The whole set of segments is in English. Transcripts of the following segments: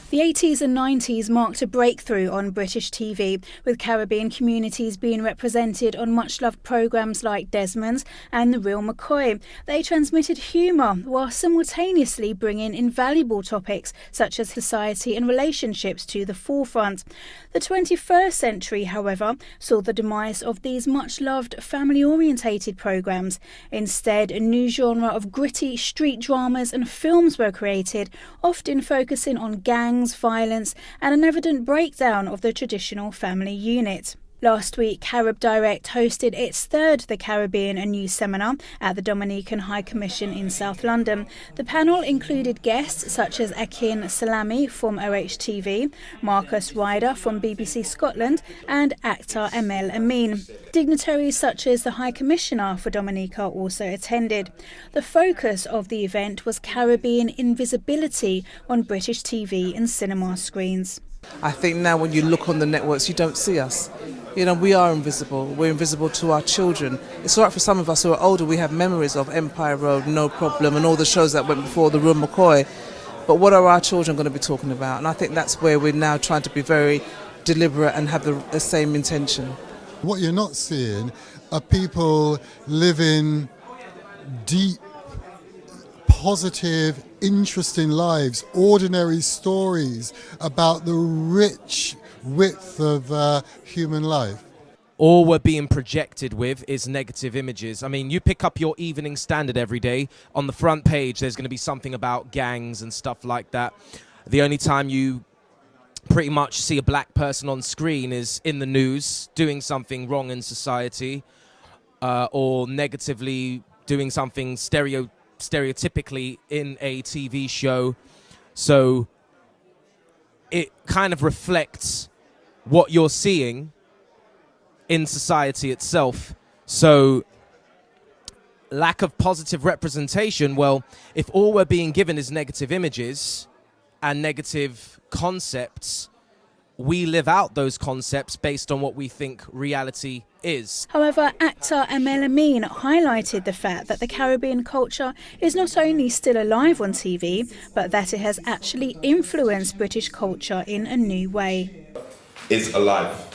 The 80s and 90s marked a breakthrough on British TV, with Caribbean communities being represented on much-loved programmes like Desmond's and The Real McCoy. They transmitted humour while simultaneously bringing invaluable topics such as society and relationships to the forefront. The 21st century, however, saw the demise of these much-loved family-orientated programmes. Instead, a new genre of gritty street dramas and films were created, often focusing on gangs, violence and an evident breakdown of the traditional family unit. Last week, CaribDirect hosted its third The Caribbean A New seminar at the Dominica High Commission in South London. The panel included guests such as Akin Salami from OHTV, Marcus Ryder from BBC Scotland and actor Amel Amin. Dignitaries such as the High Commissioner for Dominica also attended. The focus of the event was Caribbean invisibility on British TV and cinema screens. I think now when you look on the networks, you don't see us. You know, we are invisible. We're invisible to our children. It's all right for some of us who are older. We have memories of Empire Road, No Problem, and all the shows that went before, The Real McCoy. But what are our children going to be talking about? And I think that's where we're now trying to be very deliberate and have the same intention. What you're not seeing are people living deep, positive, interesting lives, ordinary stories about the rich width of human life. All we're being projected with is negative images. I mean, you pick up your Evening Standard every day. On the front page, there's going to be something about gangs and stuff like that. The only time you pretty much see a black person on screen is in the news doing something wrong in society or negatively doing something stereotypically in a TV show. So it kind of reflects what you're seeing in society itself. So lack of positive representation, well, if all we're being given is negative images and negative concepts, we live out those concepts based on what we think reality is. However, actor Amel Amin highlighted the fact that the Caribbean culture is not only still alive on TV, but that it has actually influenced British culture in a new way. It's alive.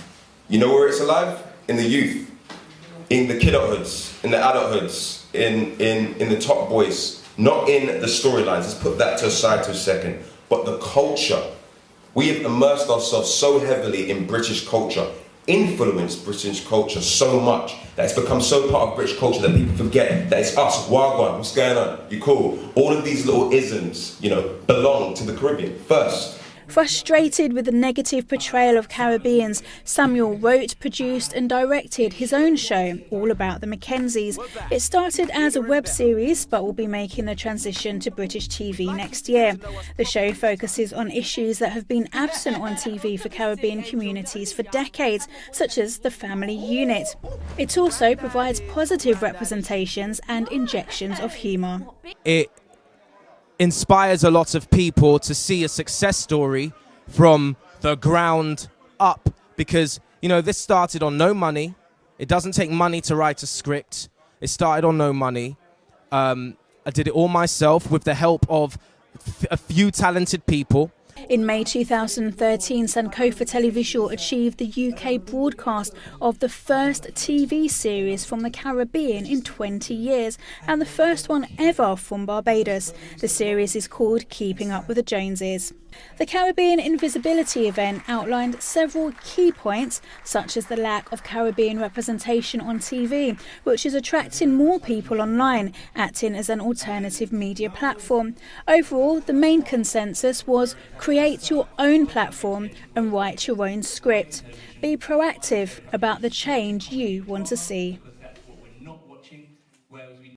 You know where it's alive? In the youth, in the kidulthoods, in the adulthoods, in the top boys, not in the storylines. Let's put that to aside for a second. But the culture. We have immersed ourselves so heavily in British culture, influenced British culture so much that it's become so part of British culture that people forget that it's us, Wagwan, what's going on, you cool. All of these little isms, you know, belong to the Caribbean first. Frustrated with the negative portrayal of Caribbeans, Samuel wrote, produced and directed his own show, All About the Mackenzies. It started as a web series but will be making the transition to British TV next year. The show focuses on issues that have been absent on TV for Caribbean communities for decades, such as the family unit. It also provides positive representations and injections of humour. It inspires a lot of people to see a success story from the ground up, because, you know, this started on no money. It doesn't take money to write a script. It started on no money. I did it all myself with the help of a few talented people. In May 2013, Sankofa Televisual achieved the UK broadcast of the first TV series from the Caribbean in 20 years and the first one ever from Barbados. The series is called Keeping Up with the Joneses. The Caribbean Invisibility event outlined several key points, such as the lack of Caribbean representation on TV, which is attracting more people online, acting as an alternative media platform. Overall, the main consensus was create your own platform and write your own script. Be proactive about the change you want to see.